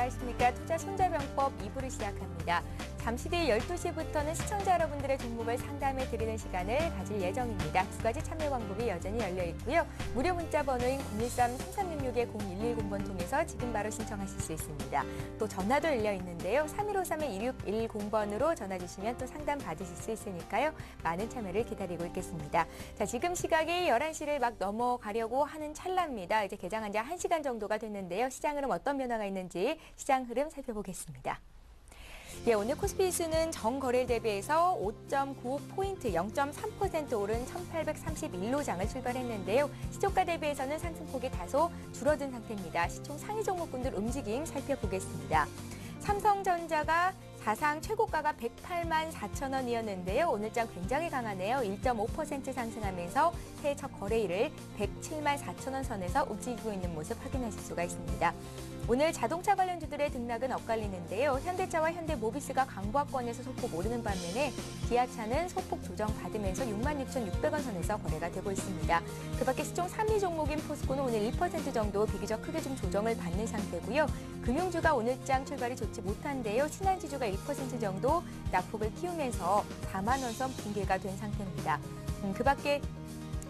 안녕하십니까. 투자 손자병법 2부를 시작합니다. 잠시 뒤 12시부터는 시청자 여러분들의 종목을 상담해 드리는 시간을 가질 예정입니다. 두 가지 참여 방법이 여전히 열려 있고요. 무료 문자 번호인 013-3366-0110번 통해서 지금 바로 신청하실 수 있습니다. 또 전화도 열려 있는데요. 3153-1610번으로 전화 주시면 또 상담 받으실 수 있으니까요. 많은 참여를 기다리고 있겠습니다. 자, 지금 시각이 11시를 막 넘어가려고 하는 찰나입니다. 이제 개장한 지 1시간 정도가 됐는데요. 시장 흐름 어떤 변화가 있는지 시장 흐름 살펴보겠습니다. 예, 오늘 코스피 지수는 전거래일 대비해서 5.95포인트 0.3% 오른 1831로 장을 출발했는데요. 시초가 대비해서는 상승폭이 다소 줄어든 상태입니다. 시총 상위 종목군들 움직임 살펴보겠습니다. 삼성전자가 사상 최고가가 108만 4천 원이었는데요. 오늘장 굉장히 강하네요. 1.5% 상승하면서 새해 첫 거래일을 107만 4천 원 선에서 움직이고 있는 모습 확인하실 수가 있습니다. 오늘 자동차 관련주들의 등락은 엇갈리는데요. 현대차와 현대모비스가 강보합권에서 소폭 오르는 반면에 기아차는 소폭 조정받으면서 66,600원 선에서 거래가 되고 있습니다. 그 밖에 시총 3위 종목인 포스코는 오늘 1% 정도 비교적 크게 좀 조정을 받는 상태고요. 금융주가 오늘장 출발이 좋지 못한데요. 신한지주가 1% 정도 낙폭을 키우면서 4만 원 선 붕괴가 된 상태입니다. 그 밖에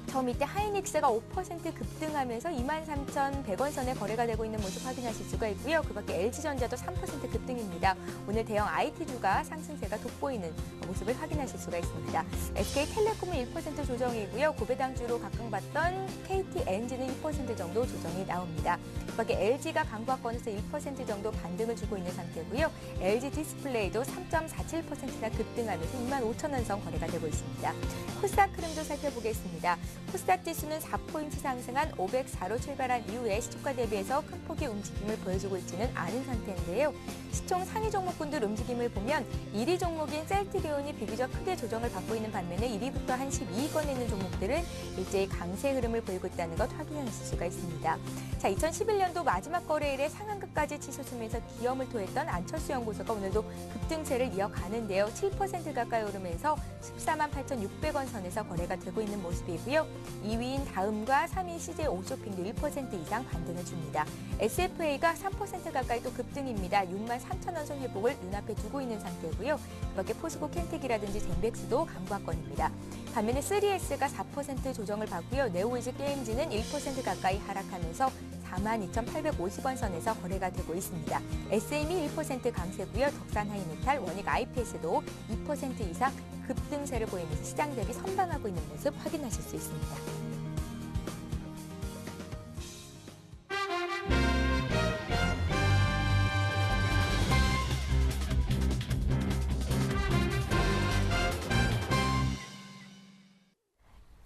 저 밑에 하이닉스가 5% 급등하면서 23,100원 선에 거래가 되고 있는 모습 확인하실 수가 있고요. 그 밖에 LG전자도 3% 급등입니다. 오늘 대형 IT주가 상승세가 돋보이는 모습을 확인하실 수가 있습니다. SK텔레콤은 1% 조정이고요. 고배당주로 각광받던 KTNG는 1% 정도 조정이 나옵니다. 그 밖에 LG가 강보합권에서 1% 정도 반등을 주고 있는 상태고요. LG디스플레이도 3.47%나 급등하면서 25,000원 선 거래가 되고 있습니다. 코스닥 흐름도 살펴보겠습니다. 코스닥 지수는 4포인트 상승한 504로 출발한 이후에 시초가 대비해서 큰 폭의 움직임을 보여주고 있지는 않은 상태인데요. 시총 상위 종목군들 움직임을 보면 1위 종목인 셀트리온이 비교적 크게 조정을 받고 있는 반면에 1위부터 한 12위권에 있는 종목들은 일제히 강세 흐름을 보이고 있다는 것 확인하실 수가 있습니다. 자, 2011년도 마지막 거래일에 상한가까지 치솟으면서 기염을 토했던 안철수 연구소가 오늘도 급등세를 이어가는데요. 7% 가까이 오르면서 14만 8,600원 선에서 거래가 되고 있는 모습이고요. 2위인 다음과 3위 CJ 옥쇼핑도 1% 이상 반등을 줍니다. SFA가 3% 가까이 또 급등입니다. 6만 3천 원 선 회복을 눈앞에 두고 있는 상태고요. 그 밖에 포스코 켄텍이라든지 젠백스도 강보합권입니다. 반면에 3S가 4% 조정을 받고요. 네오이즈 게임즈는 1% 가까이 하락하면서 42,850원 선에서 거래가 되고 있습니다. SM이 1% 강세고요. 덕산하이메탈, 원익 IPS도 2% 이상 급등세를 보이면서 시장 대비 선방하고 있는 모습 확인하실 수 있습니다.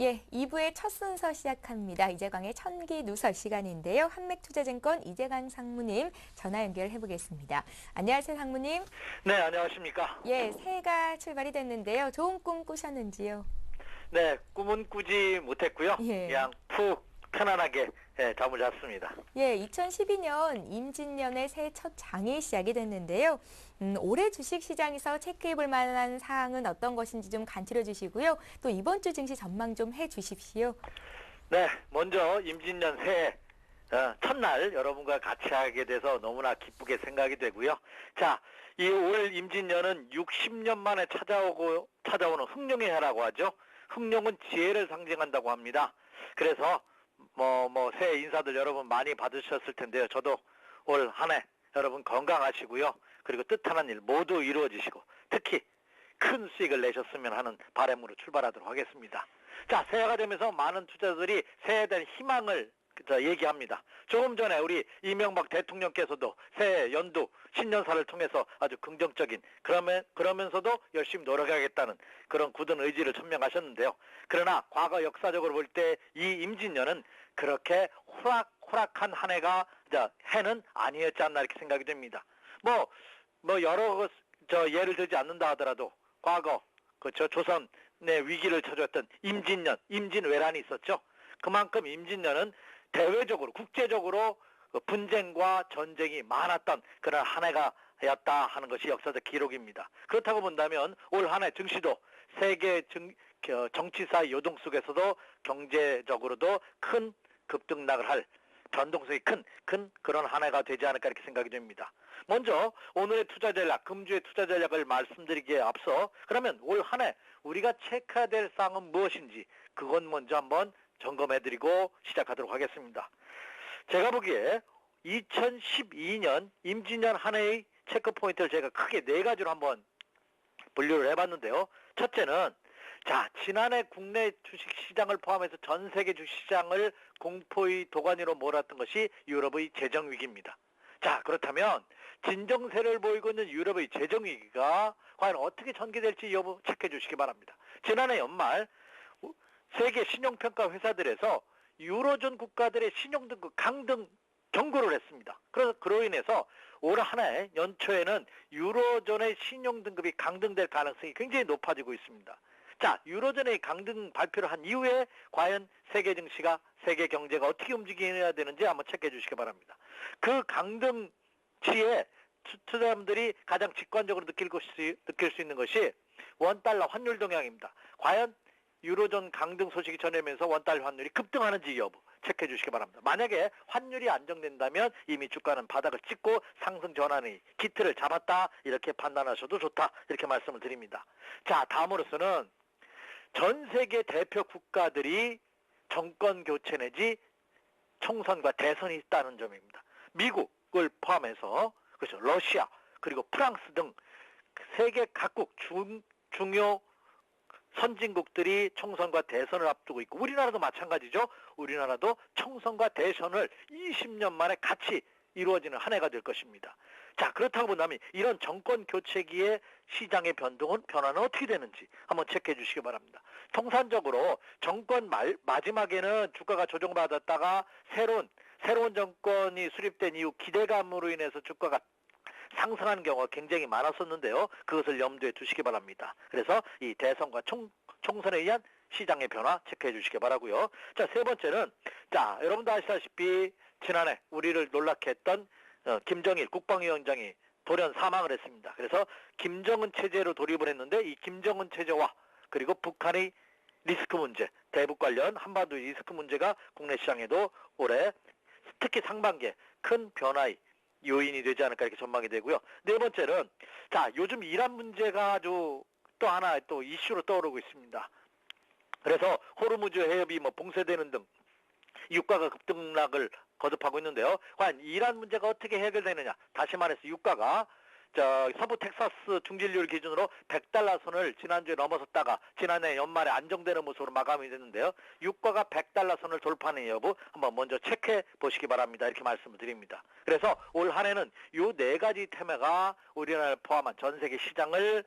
예, 2부의 첫 순서 시작합니다. 이재광의 천기 누설 시간인데요. 한맥투자증권 이재광 상무님 전화 연결해 보겠습니다. 안녕하세요, 상무님. 네, 안녕하십니까. 예, 새해가 출발이 됐는데요. 좋은 꿈 꾸셨는지요? 네, 꿈은 꾸지 못했고요. 예. 그냥 푹 편안하게 잠을 잤습니다. 예, 2012년 임진년의 새해 첫 장이 시작이 됐는데요. 올해 주식시장에서 체크해볼 만한 사항은 어떤 것인지 좀 간추려 주시고요. 또 이번 주 증시 전망 좀 해주십시오. 네, 먼저 임진년 새해 첫날 여러분과 같이 하게 돼서 너무나 기쁘게 생각이 되고요. 자, 이 올 임진년은 60년 만에 찾아오는 흑룡의 해라고 하죠. 흑룡은 지혜를 상징한다고 합니다. 그래서 새해 인사들 여러분 많이 받으셨을 텐데요. 저도 올 한 해 여러분 건강하시고요. 그리고 뜻하는 일 모두 이루어지시고 특히 큰 수익을 내셨으면 하는 바람으로 출발하도록 하겠습니다. 자, 새해가 되면서 많은 투자자들이 새해에 대한 희망을 얘기합니다. 조금 전에 우리 이명박 대통령께서도 새해 연두 신년사를 통해서 아주 긍정적인 그러면서도 열심히 노력하겠다는 그런 굳은 의지를 천명하셨는데요. 그러나 과거 역사적으로 볼 때 이 임진년은 그렇게 호락호락한 한 해는 아니었지 않나 이렇게 생각이 됩니다. 여러 예를 들지 않는다 하더라도 과거 조선의 위기를 쳐줬던 임진년, 임진왜란이 있었죠. 그만큼 임진년은 대외적으로 국제적으로 분쟁과 전쟁이 많았던 그런 한 해가였다 하는 것이 역사적 기록입니다. 그렇다고 본다면 올 한 해 증시도 세계 정치사의 요동 속에서도 경제적으로도 큰 급등락을 할 변동성이 큰 그런 한 해가 되지 않을까 이렇게 생각이 됩니다. 먼저 오늘의 투자 전략, 금주의 투자 전략을 말씀드리기에 앞서 그러면 올 한 해 우리가 체크해야 될 사항은 무엇인지 그건 먼저 한번 점검해드리고 시작하도록 하겠습니다. 제가 보기에 2012년 임진년 한 해의 체크 포인트를 제가 크게 네 가지로 한번 분류를 해봤는데요. 첫째는 자, 지난해 국내 주식시장을 포함해서 전 세계 주식시장을 공포의 도가니로 몰았던 것이 유럽의 재정위기입니다. 자, 그렇다면 진정세를 보이고 있는 유럽의 재정위기가 과연 어떻게 전개될지 여부 체크해 주시기 바랍니다. 지난해 연말 세계 신용평가 회사들에서 유로존 국가들의 신용등급 강등 경고를 했습니다. 그래서 그로 인해서 올 한 해 연초에는 유로존의 신용등급이 강등될 가능성이 굉장히 높아지고 있습니다. 자, 유로존의 강등 발표를 한 이후에 과연 세계 증시가, 세계 경제가 어떻게 움직여야 되는지 한번 체크해 주시기 바랍니다. 그 강등치에 투자자분들이 가장 직관적으로 느낄 수 있는 것이 원달러 환율 동향입니다. 과연 유로존 강등 소식이 전해오면서 원달러 환율이 급등하는지 여부 체크해 주시기 바랍니다. 만약에 환율이 안정된다면 이미 주가는 바닥을 찍고 상승 전환의 기틀을 잡았다 이렇게 판단하셔도 좋다 이렇게 말씀을 드립니다. 자, 다음으로서는 전 세계 대표 국가들이 정권 교체 내지 총선과 대선이 있다는 점입니다. 미국을 포함해서 그렇죠. 러시아 그리고 프랑스 등 세계 각국 중요 선진국들이 총선과 대선을 앞두고 있고 우리나라도 마찬가지죠. 우리나라도 총선과 대선을 20년 만에 같이 이루어지는 한 해가 될 것입니다. 자, 그렇다고 본다면 이런 정권 교체기의 시장의 변화는 어떻게 되는지 한번 체크해 주시기 바랍니다. 통상적으로 정권 마지막에는 주가가 조정받았다가 새로운 정권이 수립된 이후 기대감으로 인해서 주가가 상승하는 경우가 굉장히 많았었는데요. 그것을 염두에 두시기 바랍니다. 그래서 이 대선과 총선에 의한 시장의 변화 체크해 주시기 바라고요. 자, 세 번째는 자, 여러분도 아시다시피 지난해 우리를 놀랍게 했던 김정일 국방위원장이 돌연 사망을 했습니다. 그래서 김정은 체제로 돌입을 했는데 이 김정은 체제와 그리고 북한의 리스크 문제, 대북 관련 한반도 리스크 문제가 국내 시장에도 올해 특히 상반기에 큰 변화의 요인이 되지 않을까 이렇게 전망이 되고요. 네 번째는 자, 요즘 이란 문제가 아주 또 하나 또 이슈로 떠오르고 있습니다. 그래서 호르무즈 해협이 봉쇄되는 등 유가가 급등락을 거듭하고 있는데요. 과연 이란 문제가 어떻게 해결되느냐? 다시 말해서 유가가 서부 텍사스 중진율 기준으로 $100 선을 지난주에 넘어섰다가 지난해 연말에 안정되는 모습으로 마감이 됐는데요. 유가가 $100 선을 돌파하는 여부 한번 먼저 체크해 보시기 바랍니다. 이렇게 말씀을 드립니다. 그래서 올 한 해는 요 네 가지 테마가 우리나라를 포함한 전 세계 시장을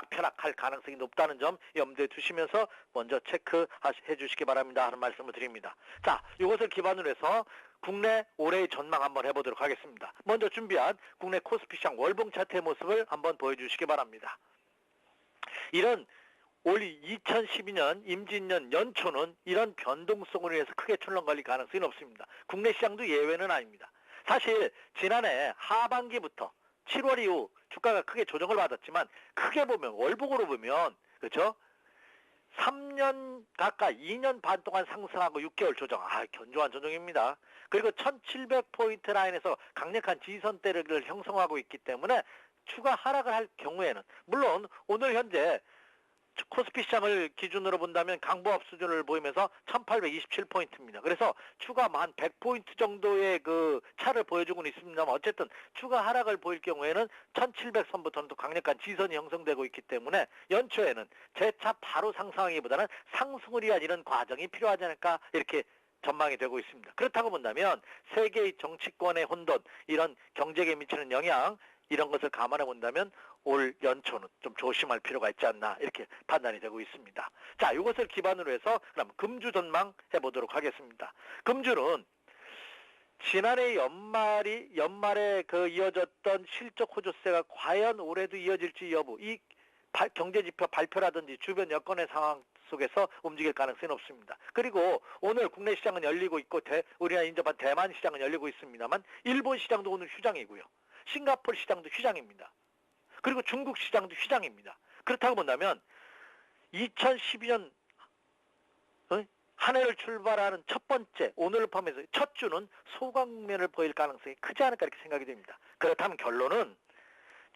벼락할 가능성이 높다는 점 염두에 두시면서 먼저 체크해 주시기 바랍니다 하는 말씀을 드립니다. 자, 이것을 기반으로 해서 국내 올해의 전망 한번 해보도록 하겠습니다. 먼저 준비한 국내 코스피 시장 월봉 차트의 모습을 한번 보여주시기 바랍니다. 이런 올 2012년 임진년 연초는 이런 변동성으로 인해서 크게 출렁거릴 가능성이 높습니다. 국내 시장도 예외는 아닙니다. 사실 지난해 하반기부터 7월 이후 주가가 크게 조정을 받았지만 크게 보면 월봉으로 보면 그렇죠? 3년 가까이 2년 반 동안 상승하고 6개월 조정. 견조한 조정입니다. 그리고 1700포인트 라인에서 강력한 지지선대를 형성하고 있기 때문에 추가 하락을 할 경우에는 물론 오늘 현재 코스피 시장을 기준으로 본다면 강보합 수준을 보이면서 1827포인트입니다. 그래서 추가 한 100포인트 정도의 그 차를 보여주고는 있습니다만 어쨌든 추가 하락을 보일 경우에는 1700선부터는 또 강력한 지선이 형성되고 있기 때문에 연초에는 재차 바로 상승하기보다는 상승을 위한 이런 과정이 필요하지 않을까 이렇게 전망이 되고 있습니다. 그렇다고 본다면 세계의 정치권의 혼돈, 이런 경제에 미치는 영향 이런 것을 감안해 본다면 올 연초는 좀 조심할 필요가 있지 않나 이렇게 판단이 되고 있습니다. 자, 이것을 기반으로 해서 그럼 금주 전망 해보도록 하겠습니다. 금주는 지난해 연말에 그 이어졌던 실적 호조세가 과연 올해도 이어질지 여부, 이 경제지표 발표라든지 주변 여건의 상황 속에서 움직일 가능성이 높습니다. 그리고 오늘 국내 시장은 열리고 있고 우리나라 인접한 대만 시장은 열리고 있습니다만 일본 시장도 오늘 휴장이고요. 싱가포르 시장도 휴장입니다. 그리고 중국 시장도 휴장입니다. 그렇다고 본다면 2012년 한 해를 출발하는 첫 번째 오늘을 포함해서 첫 주는 소강면을 보일 가능성이 크지 않을까 이렇게 생각이 됩니다. 그렇다면 결론은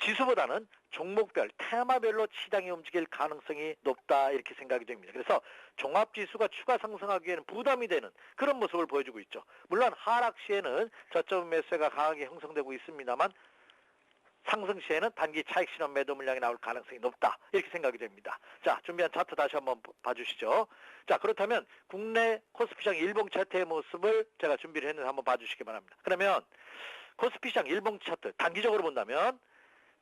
지수보다는 종목별, 테마별로 시장이 움직일 가능성이 높다 이렇게 생각이 됩니다. 그래서 종합지수가 추가 상승하기에는 부담이 되는 그런 모습을 보여주고 있죠. 물론 하락 시에는 저점 매수가 강하게 형성되고 있습니다만 상승 시에는 단기 차익 실현 매도 물량이 나올 가능성이 높다 이렇게 생각이 됩니다. 자, 준비한 차트 다시 한번 봐주시죠. 자, 그렇다면 국내 코스피시장 일봉 차트의 모습을 제가 준비를 했는데 한번 봐주시기 바랍니다. 그러면 코스피시장 일봉 차트 단기적으로 본다면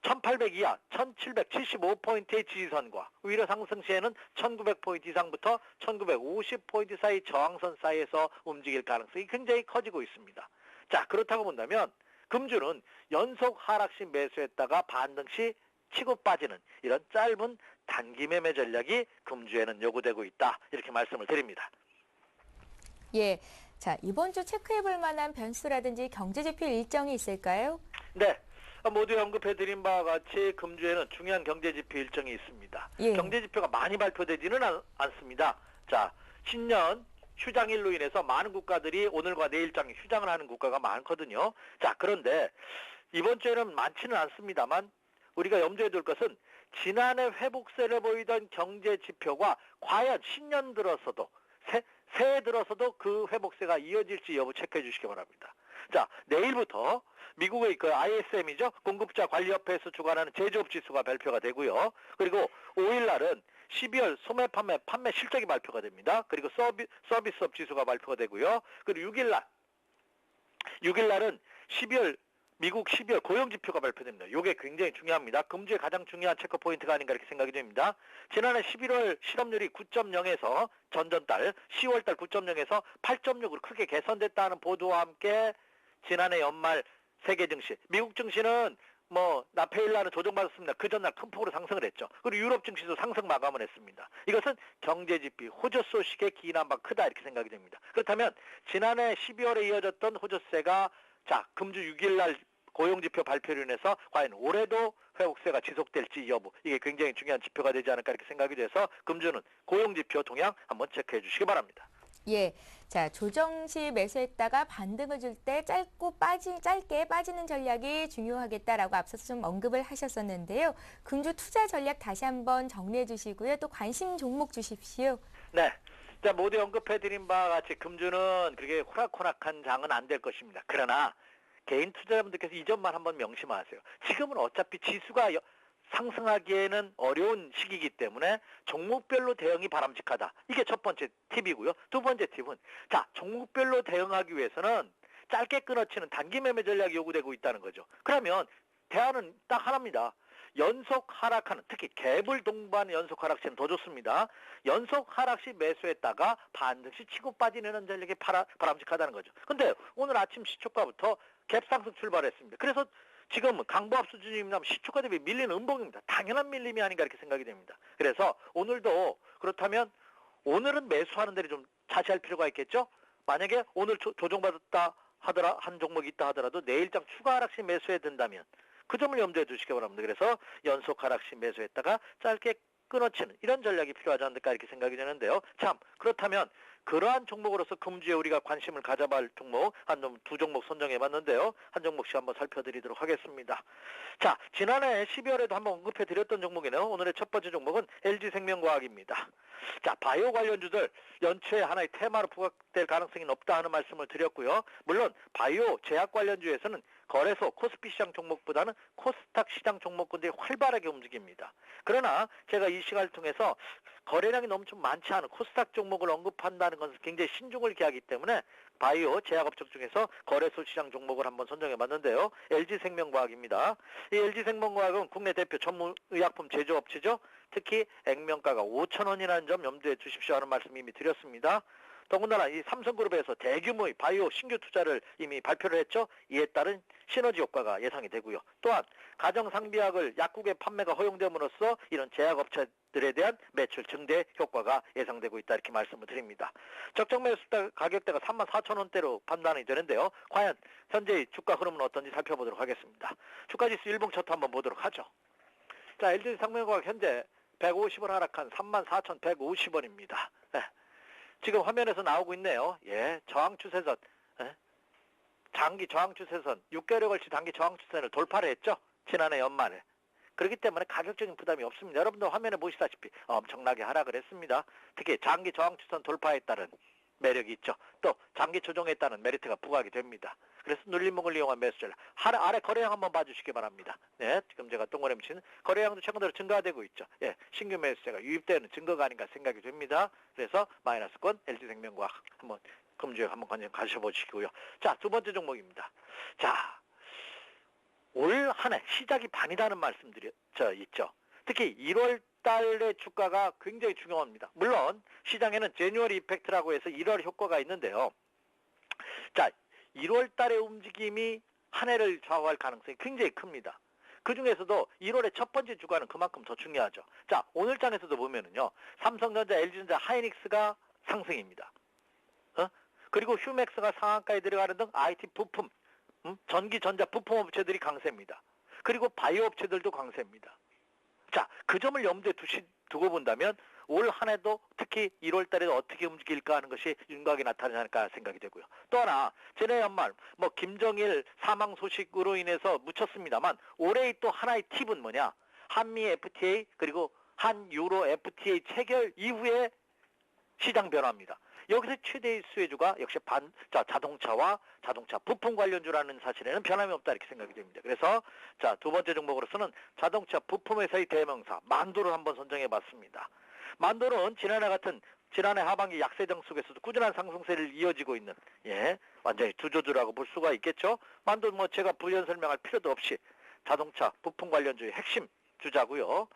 1800 이하 1775포인트의 지지선과 위로 상승 시에는 1900포인트 이상부터 1950포인트 사이 저항선 사이에서 움직일 가능성이 굉장히 커지고 있습니다. 자, 그렇다고 본다면 금주는 연속 하락 시 매수했다가 반등 시 치고 빠지는 이런 짧은 단기 매매 전략이 금주에는 요구되고 있다 이렇게 말씀을 드립니다. 예. 자, 이번 주 체크해 볼 만한 변수라든지 경제지표 일정이 있을까요? 네. 모두 언급해드린 바와 같이 금주에는 중요한 경제지표 일정이 있습니다. 예. 경제지표가 많이 발표되지는 않습니다. 자, 신년 휴장일로 인해서 많은 국가들이 오늘과 내일장 휴장을 하는 국가가 많거든요. 자, 그런데 이번 주에는 많지는 않습니다만 우리가 염두에 둘 것은 지난해 회복세를 보이던 경제지표가 과연 신년 들어서도 새해 들어서도 그 회복세가 이어질지 여부 체크해 주시기 바랍니다. 자, 내일부터 미국의 그 ISM이죠. 공급자 관리협회에서 주관하는 제조업 지수가 발표가 되고요. 그리고 5일 날은 12월 소매 판매 실적이 발표가 됩니다. 그리고 서비스업 지수가 발표가 되고요. 그리고 6일 날은 미국 12월 고용지표가 발표됩니다. 이게 굉장히 중요합니다. 금주에 가장 중요한 체크 포인트가 아닌가 이렇게 생각이 됩니다. 지난해 11월 실업률이 9.0에서 전전달 10월달 9.0에서 8.6으로 크게 개선됐다는 보도와 함께 지난해 연말 세계 증시, 미국 증시는 나페일 날은 조정받았습니다. 그 전날 큰 폭으로 상승을 했죠. 그리고 유럽 증시도 상승 마감을 했습니다. 이것은 경제지표, 호조 소식에 기인한 바 크다 이렇게 생각이 됩니다. 그렇다면 지난해 12월에 이어졌던 호조세가 자, 금주 6일 날 고용지표 발표로 인해서 과연 올해도 회복세가 지속될지 여부 이게 굉장히 중요한 지표가 되지 않을까 이렇게 생각이 돼서 금주는 고용지표 동향 한번 체크해 주시기 바랍니다. 예. 자, 조정 시 매수했다가 반등을 줄 때 짧게 빠지는 전략이 중요하겠다라고 앞서서 좀 언급을 하셨었는데요. 금주 투자 전략 다시 한번 정리해 주시고요. 또 관심 종목 주십시오. 네. 자, 모두 언급해드린 바와 같이 금주는 그렇게 호락호락한 장은 안 될 것입니다. 그러나 개인 투자자분들께서 이 점만 한번 명심하세요. 지금은 어차피 지수가 상승하기에는 어려운 시기이기 때문에 종목별로 대응이 바람직하다. 이게 첫 번째 팁이고요. 두 번째 팁은 자, 종목별로 대응하기 위해서는 짧게 끊어치는 단기 매매 전략이 요구되고 있다는 거죠. 그러면 대안은 딱 하나입니다. 연속 하락하는, 특히 갭을 동반 연속 하락 시는 더 좋습니다. 연속 하락 시 매수했다가 반등 시 치고 빠지는 전략이 바람직하다는 거죠. 근데 오늘 아침 시초가부터 갭 상승 출발했습니다. 그래서 지금 강보합 수준이면 시초가 대비 밀리는 음봉입니다. 당연한 밀림이 아닌가 이렇게 생각이 됩니다. 그래서 오늘도 그렇다면 오늘은 매수하는 데를 좀 자제할 필요가 있겠죠. 만약에 오늘 조정받았다 한 종목이 있다 하더라도 내일장 추가 하락 시 매수해야 된다면 그 점을 염두에 두시기 바랍니다. 그래서 연속 하락 시 매수했다가 짧게 끊어치는 이런 전략이 필요하지 않을까 이렇게 생각이 되는데요. 참 그렇다면 그러한 종목으로서 금주에 우리가 관심을 가져볼 종목 두 종목 선정해봤는데요. 한 종목씩 한번 살펴드리도록 하겠습니다. 자, 지난해 12월에도 한번 언급해드렸던 종목이네요. 오늘의 첫 번째 종목은 LG생명과학입니다. 자, 바이오 관련주들 연초에 하나의 테마로 부각될 가능성이 높다 하는 말씀을 드렸고요. 물론 바이오 제약 관련주에서는 거래소 코스피 시장 종목보다는 코스닥 시장 종목군들이 활발하게 움직입니다. 그러나 제가 이 시간을 통해서 거래량이 너무 좀 많지 않은 코스닥 종목을 언급한다는 것은 굉장히 신중을 기하기 때문에 바이오 제약업종 중에서 거래소 시장 종목을 한번 선정해봤는데요. LG생명과학입니다. 이 LG생명과학은 국내 대표 전문의약품 제조업체죠. 특히 액면가가 5,000원이라는 점 염두에 두십시오 하는 말씀 이미 드렸습니다. 더군다나 이 삼성그룹에서 대규모의 바이오 신규 투자를 이미 발표를 했죠. 이에 따른 시너지 효과가 예상이 되고요. 또한 가정상비약을 약국의 판매가 허용됨으로써 이런 제약업체들에 대한 매출 증대 효과가 예상되고 있다 이렇게 말씀을 드립니다. 적정 매수 가격대가 34,000원대로 판단이 되는데요. 과연 현재의 주가 흐름은 어떤지 살펴보도록 하겠습니다. 주가지수 일봉 차트 한번 보도록 하죠. 자, LG생명과학 현재 150원 하락한 34,150원입니다. 네. 지금 화면에서 나오고 있네요. 예, 저항 추세선. 예. 장기 저항 추세선 6개월에 걸친 단기 저항 추세선을 돌파를 했죠. 지난해 연말에. 그렇기 때문에 가격적인 부담이 없습니다. 여러분들 화면에 보시다시피 엄청나게 하락을 했습니다. 특히 장기 저항 추세선 동돌파에 따른 매력이 있죠. 또 장기 조정에 따른 메리트가 부각이 됩니다. 그래서 눌림목을 이용한 매수절 아래 거래량 한번 봐주시기 바랍니다. 네, 지금 제가 동그라미 미치는 거래량도 최근 들어 증가되고 있죠. 예, 신규 매수세가 유입되는 증거가 아닌가 생각이 됩니다. 그래서 마이너스권 LG생명과학 한번 금주에 한번 관심 가셔보시고요. 자, 두 번째 종목입니다. 자, 올 한 해 시작이 반이라는 말씀들이 있죠. 특히 1월 달의 주가가 굉장히 중요합니다. 물론 시장에는 제뉴얼 이펙트라고 해서 1월 효과가 있는데요. 자, 1월 달의 움직임이 한 해를 좌우할 가능성이 굉장히 큽니다. 그 중에서도 1월의 첫 번째 주가는 그만큼 더 중요하죠. 자, 오늘 장에서도 보면은요, 삼성전자, LG전자, 하이닉스가 상승입니다. 그리고 휴맥스가 상한가에 들어가는 등 IT 부품, 전기, 전자, 부품 업체들이 강세입니다. 그리고 바이오 업체들도 강세입니다. 자, 그 점을 염두에 두고 본다면 올 한 해도 특히 1월 달에도 어떻게 움직일까 하는 것이 윤곽이 나타나지 않을까 생각이 되고요. 또 하나, 지난해 연말 김정일 사망 소식으로 인해서 묻혔습니다만 올해의 또 하나의 팁은 뭐냐? 한미 FTA 그리고 한 유로 FTA 체결 이후에 시장 변화입니다. 여기서 최대의 수혜주가 역시 자동차와 자동차 부품 관련주라는 사실에는 변함이 없다 이렇게 생각이 됩니다. 그래서 자, 두 번째 종목으로서는 자동차 부품 회사의 대명사 만도를 한번 선정해 봤습니다. 만도는 지난해 하반기 약세장 속에서도 꾸준한 상승세를 이어지고 있는 완전히 주조주라고 볼 수가 있겠죠. 만도 제가 부연 설명할 필요도 없이 자동차 부품 관련주의 핵심 주자고요.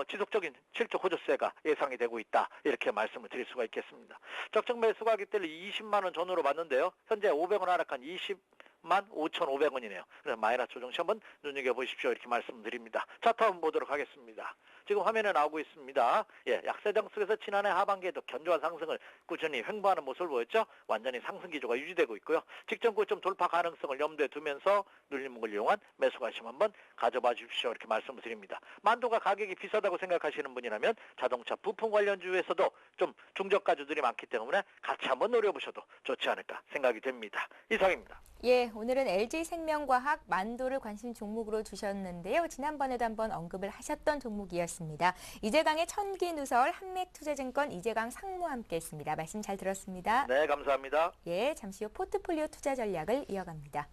지속적인 실적 호조세가 예상이 되고 있다. 이렇게 말씀을 드릴 수가 있겠습니다. 적정 매수가 하기 때문에 20만 원 전후로 봤는데요. 현재 500원 하락한 20만 5,500원이네요. 그래서 마이너스 조정시 한번 눈여겨보십시오. 이렇게 말씀드립니다. 차트 한번 보도록 하겠습니다. 지금 화면에 나오고 있습니다. 약세장 속에서 지난해 하반기에도 견조한 상승을 꾸준히 횡보하는 모습을 보였죠. 완전히 상승 기조가 유지되고 있고요. 직전 고점 돌파 가능성을 염두에 두면서 눌림목을 이용한 매수 관심 한번 가져봐 주십시오. 이렇게 말씀을 드립니다. 만도가 가격이 비싸다고 생각하시는 분이라면 자동차 부품 관련주에서도 좀 중저가주들이 많기 때문에 같이 한번 노려보셔도 좋지 않을까 생각이 됩니다. 이상입니다. 예, 오늘은 LG생명과학 만도를 관심 종목으로 두셨는데요. 지난번에도 한번 언급을 하셨던 종목이었습니다. 이재강의 천기누설, 한맥투자증권 이재강 상무와 함께했습니다. 말씀 잘 들었습니다. 네, 감사합니다. 예, 잠시 후 포트폴리오 투자 전략을 이어갑니다.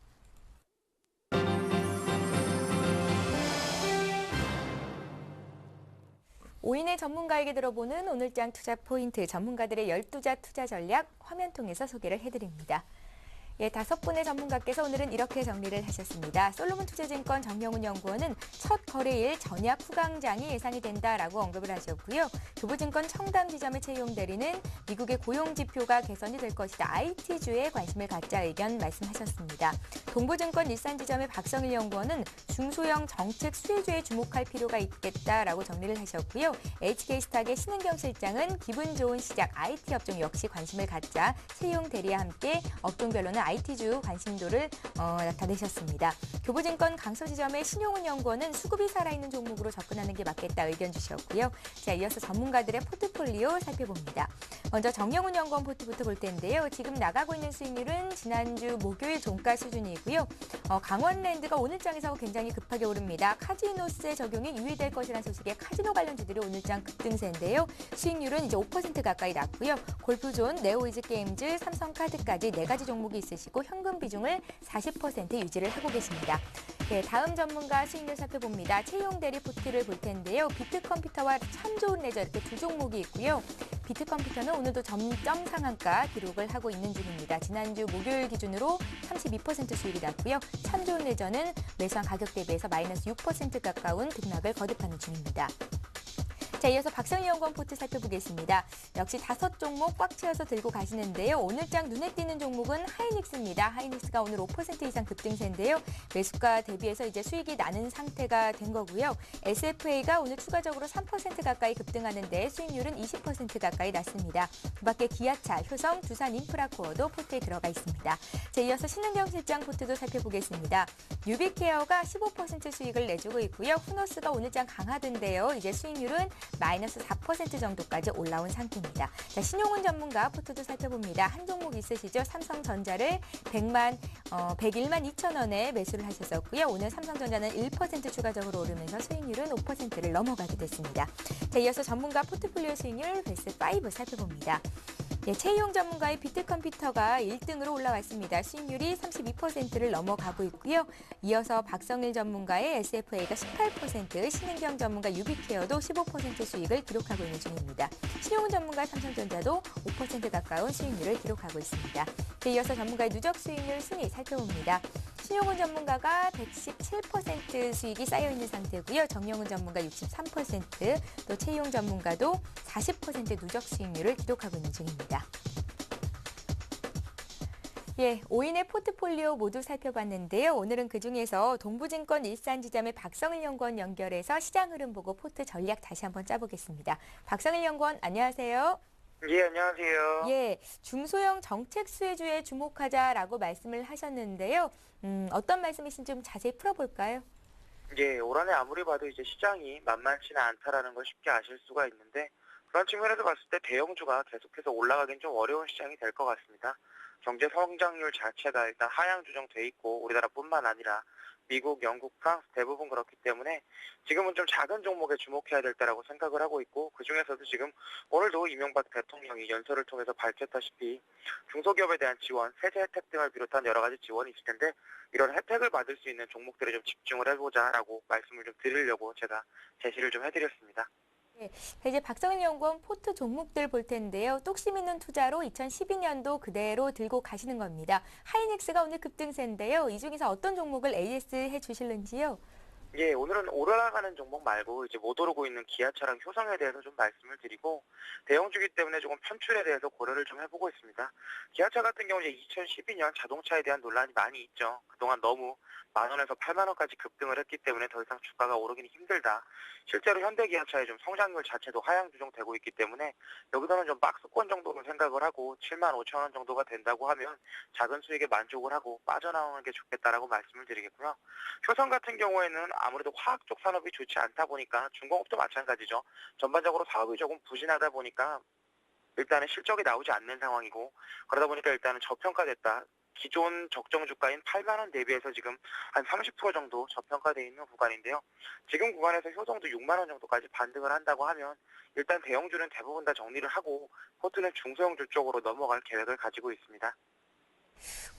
오인의 전문가에게 들어보는 오늘장 투자 포인트, 전문가들의 12자 투자 전략 화면 통해서 소개를 해드립니다. 예, 5분의 전문가께서 오늘은 이렇게 정리를 하셨습니다. 솔로몬 투자증권 정명훈 연구원은 첫 거래일 전약 후강장이 예상이 된다라고 언급을 하셨고요. 교보증권 청담 지점의 채용 대리는 미국의 고용 지표가 개선이 될 것이다. IT주에 관심을 갖자 의견 말씀하셨습니다. 동부증권 일산 지점의 박성일 연구원은 중소형 정책 수혜주에 주목할 필요가 있겠다라고 정리를 하셨고요. HK스탁의 신은경 실장은 기분 좋은 시작 IT 업종 역시 관심을 갖자 채용 대리와 함께 업종별로는 IT주 관심도를 나타내셨습니다. 교보증권 강서지점의 신용훈 연구원은 수급이 살아있는 종목으로 접근하는 게 맞겠다 의견 주셨고요. 자, 이어서 전문가들의 포트폴리오 살펴봅니다. 먼저 정영훈 연구원 포트부터 볼 텐데요. 지금 나가고 있는 수익률은 지난주 목요일 종가 수준이고요. 강원랜드가 오늘장에서 굉장히 급하게 오릅니다. 카지노세 적용이 유예될 것이라는 소식에 카지노 관련주들이 오늘장 급등세인데요. 수익률은 이제 5% 가까이 났고요. 골프존, 네오이즈게임즈, 삼성카드까지 4가지 종목이 있으시고 현금 비중을 40% 유지를 하고 계십니다. 네, 다음 전문가 수익률 살펴봅니다. 채용 대리 포트를 볼 텐데요. 비트컴퓨터와 참 좋은 레저 이렇게 두 종목이 있고요. 비트컴퓨터는 오늘도 점점 상한가 기록을 하고 있는 중입니다. 지난주 목요일 기준으로 32% 수익이 났고요. 참 좋은 레저는 매수한 가격 대비해서 마이너스 6% 가까운 등락을 거듭하는 중입니다. 자, 이어서 박성희 연구원 포트 살펴보겠습니다. 역시 5종목 꽉 채워서 들고 가시는데요. 오늘장 눈에 띄는 종목은 하이닉스입니다. 하이닉스가 오늘 5% 이상 급등세인데요. 매수가 대비해서 이제 수익이 나는 상태가 된 거고요. SFA가 오늘 추가적으로 3% 가까이 급등하는데 수익률은 20% 가까이 났습니다. 그 밖에 기아차, 효성, 두산 인프라코어도 포트에 들어가 있습니다. 자, 이어서 신은경 실장 포트도 살펴보겠습니다. 뉴비케어가 15% 수익을 내주고 있고요. 후너스가 오늘장 강하던데요. 이제 수익률은 마이너스 4% 정도까지 올라온 상태입니다. 자, 신용훈 전문가 포트도 살펴봅니다. 한 종목 있으시죠? 삼성전자를 101만 2천 원에 매수를 하셨었고요. 오늘 삼성전자는 1% 추가적으로 오르면서 수익률은 5%를 넘어가게 됐습니다. 자, 이어서 전문가 포트폴리오 수익률 베스트 5 살펴봅니다. 네, 최희용 전문가의 비트컴퓨터가 1등으로 올라왔습니다. 수익률이 32%를 넘어가고 있고요. 이어서 박성일 전문가의 SFA가 18%, 신은경 전문가 유비케어도 15% 수익을 기록하고 있는 중입니다. 신용훈 전문가 삼성전자도 5% 가까운 수익률을 기록하고 있습니다. 네, 이어서 전문가의 누적 수익률 순위 살펴봅니다. 신용훈 전문가가 117% 수익이 쌓여있는 상태고요. 정영훈 전문가 63%, 또 최희용 전문가도 40% 누적 수익률을 기록하고 있는 중입니다. 예, 5인의 포트폴리오 모두 살펴봤는데요. 오늘은 그중에서 동부증권 일산지점의 박성일 연구원 연결해서 시장 흐름 보고 포트 전략 다시 한번 짜보겠습니다. 박성일 연구원, 안녕하세요. 예, 안녕하세요. 예, 중소형 정책 수혜주에 주목하자라고 말씀을 하셨는데요. 어떤 말씀이신지 좀 자세히 풀어볼까요? 예, 올 한해 아무리 봐도 이제 시장이 만만치는 않다라는 걸 쉽게 아실 수가 있는데, 그런 측면에서 봤을 때 대형주가 계속해서 올라가긴 좀 어려운 시장이 될 것 같습니다. 경제 성장률 자체가 일단 하향 조정돼 있고, 우리나라뿐만 아니라 미국, 영국, 프랑스 대부분 그렇기 때문에 지금은 좀 작은 종목에 주목해야 될 때라고 생각을 하고 있고, 그중에서도 지금 오늘도 이명박 대통령이 연설을 통해서 밝혔다시피 중소기업에 대한 지원, 세제 혜택 등을 비롯한 여러 가지 지원이 있을 텐데, 이런 혜택을 받을 수 있는 종목들에 좀 집중을 해보자라고 말씀을 좀 드리려고 제가 제시를 좀 해드렸습니다. 네, 이제 박성일 연구원 포트 종목들 볼 텐데요. 똑심 있는 투자로 2012년도 그대로 들고 가시는 겁니다. 하이닉스가 오늘 급등세인데요. 이 중에서 어떤 종목을 AS 해주실는지요? 예, 오늘은 올라가는 종목 말고 이제 못 오르고 있는 기아차랑 효성에 대해서 좀 말씀을 드리고, 대형주기 때문에 조금 편출에 대해서 고려를 좀 해보고 있습니다. 기아차 같은 경우 이제 2012년 자동차에 대한 논란이 많이 있죠. 그동안 너무 10,000원에서 80,000원까지 급등을 했기 때문에 더 이상 주가가 오르기는 힘들다. 실제로 현대기아차의 좀 성장률 자체도 하향 조정되고 있기 때문에 여기서는 좀 박스권 정도로 생각을 하고 75,000원 정도가 된다고 하면 작은 수익에 만족을 하고 빠져나오는 게 좋겠다라고 말씀을 드리겠고요. 효성 같은 경우에는 아무래도 화학 쪽 산업이 좋지 않다 보니까 중공업도 마찬가지죠. 전반적으로 사업이 조금 부진하다 보니까 일단은 실적이 나오지 않는 상황이고, 그러다 보니까 일단은 저평가됐다. 기존 적정 주가인 8만원 대비해서 지금 한 30% 정도 저평가되어 있는 구간인데요. 지금 구간에서 효성도 6만원 정도까지 반등을 한다고 하면 일단 대형주는 대부분 다 정리를 하고 포트는 중소형주 쪽으로 넘어갈 계획을 가지고 있습니다.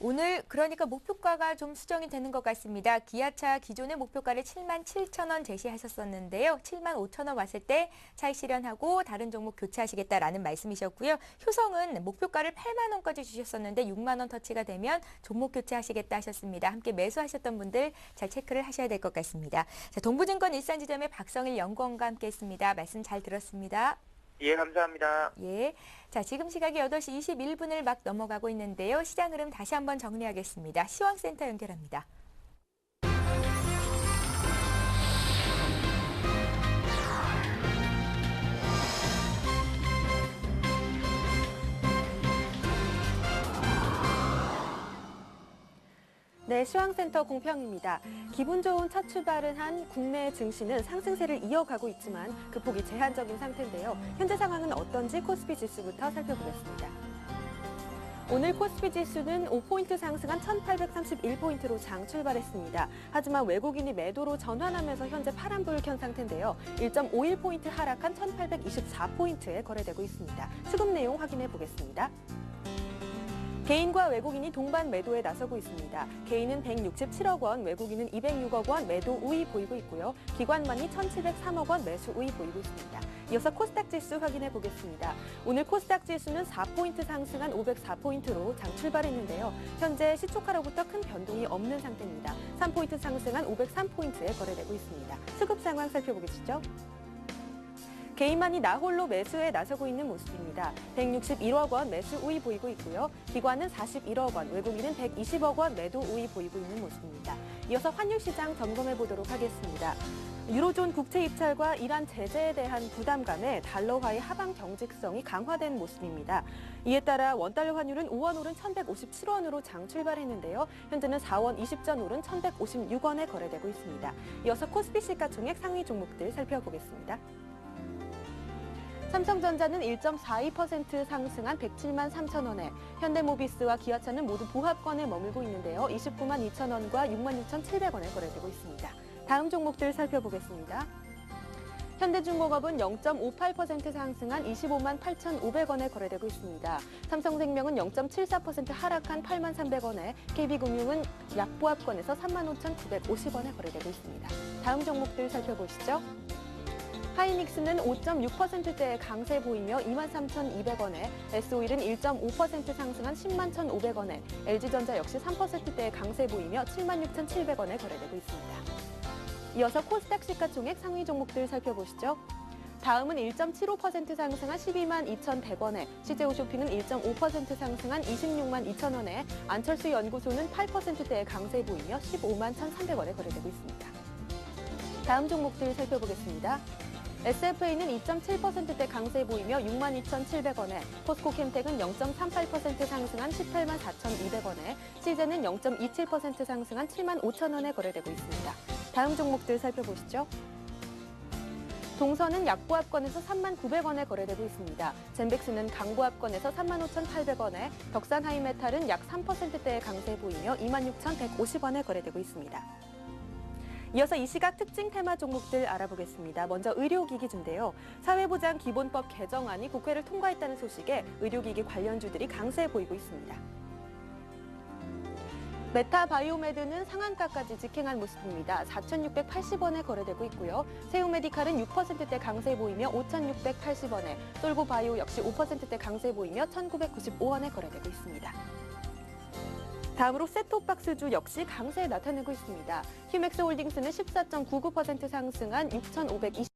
오늘 그러니까 목표가가 좀 수정이 되는 것 같습니다. 기아차 기존의 목표가를 77,000원 제시하셨었는데요. 75,000원 왔을 때 차익 실현하고 다른 종목 교체하시겠다라는 말씀이셨고요. 효성은 목표가를 8만 원까지 주셨었는데 6만 원 터치가 되면 종목 교체하시겠다 하셨습니다. 함께 매수하셨던 분들 잘 체크를 하셔야 될 것 같습니다. 자, 동부증권 일산지점의 박성일 연구원과 함께했습니다. 말씀 잘 들었습니다. 예, 감사합니다. 예. 자, 지금 시각이 8시 21분을 막 넘어가고 있는데요. 시장 흐름 다시 한번 정리하겠습니다. 시황센터 연결합니다. 네, 시황센터 공평입니다. 기분 좋은 첫 출발을 한 국내 증시는 상승세를 이어가고 있지만 그 폭이 제한적인 상태인데요. 현재 상황은 어떤지 코스피 지수부터 살펴보겠습니다. 오늘 코스피 지수는 5포인트 상승한 1831포인트로 장 출발했습니다. 하지만 외국인이 매도로 전환하면서 현재 파란불을 켠 상태인데요. 1.51포인트 하락한 1824포인트에 거래되고 있습니다. 수급 내용 확인해 보겠습니다. 개인과 외국인이 동반 매도에 나서고 있습니다. 개인은 167억 원, 외국인은 206억 원 매도 우위 보이고 있고요. 기관만이 1,703억 원 매수 우위 보이고 있습니다. 이어서 코스닥 지수 확인해 보겠습니다. 오늘 코스닥 지수는 4포인트 상승한 504포인트로 장 출발했는데요. 현재 시초가로부터 큰 변동이 없는 상태입니다. 3포인트 상승한 503포인트에 거래되고 있습니다. 수급 상황 살펴보겠죠. 개인만이 나홀로 매수에 나서고 있는 모습입니다. 161억 원 매수 우위 보이고 있고요. 기관은 41억 원, 외국인은 120억 원 매도 우위 보이고 있는 모습입니다. 이어서 환율 시장 점검해 보도록 하겠습니다. 유로존 국채 입찰과 이란 제재에 대한 부담감에 달러화의 하방 경직성이 강화된 모습입니다. 이에 따라 원달러 환율은 5원 오른 1,157원으로 장 출발했는데요. 현재는 4원 20전 오른 1,156원에 거래되고 있습니다. 이어서 코스피 시가총액 상위 종목들 살펴보겠습니다. 삼성전자는 1.42% 상승한 107만 3천 원에, 현대모비스와 기아차는 모두 보합권에 머물고 있는데요. 29만 2천 원과 6만 6,700원에 거래되고 있습니다. 다음 종목들 살펴보겠습니다. 현대중공업은 0.58% 상승한 25만 8,500원에 거래되고 있습니다. 삼성생명은 0.74% 하락한 8만 300원에, KB금융은 약보합권에서 3만 5,950원에 거래되고 있습니다. 다음 종목들 살펴보시죠. 하이닉스는 5.6%대의 강세 보이며 23,200원에, S-오일은 1.5% 상승한 10만 1,500원에, LG전자 역시 3%대의 강세 보이며 7만 6,700원에 거래되고 있습니다. 이어서 코스닥 시가총액 상위 종목들 살펴보시죠. 다음은 1.75% 상승한 12만 2,100원에, CJ홈쇼핑은 1.5% 상승한 26만 2천원에, 안철수 연구소는 8%대의 강세 보이며 15만 1,300원에 거래되고 있습니다. 다음 종목들 살펴보겠습니다. SFA는 2.7%대 강세 보이며 6만 2,700원에, 포스코캠텍은 0.38% 상승한 18만 4,200원에, CJ는 0.27% 상승한 7만 5천원에 거래되고 있습니다. 다음 종목들 살펴보시죠. 동선은 약보합권에서 3만 900원에 거래되고 있습니다. 젠백스는 강보합권에서 3만 5,800원에, 덕산하이메탈은 약 3%대의 강세 보이며 2만 6,150원에 거래되고 있습니다. 이어서 이 시각 특징 테마 종목들 알아보겠습니다. 먼저 의료기기주인데요. 사회보장 기본법 개정안이 국회를 통과했다는 소식에 의료기기 관련주들이 강세 보이고 있습니다. 메타바이오메드는 상한가까지 직행한 모습입니다. 4,680원에 거래되고 있고요. 세우메디칼은 6%대 강세 보이며 5,680원에, 솔고바이오 역시 5%대 강세 보이며 1,995원에 거래되고 있습니다. 다음으로 셋톱박스주 역시 강세 나타내고 있습니다. 휴맥스홀딩스는 14.99% 상승한 6,520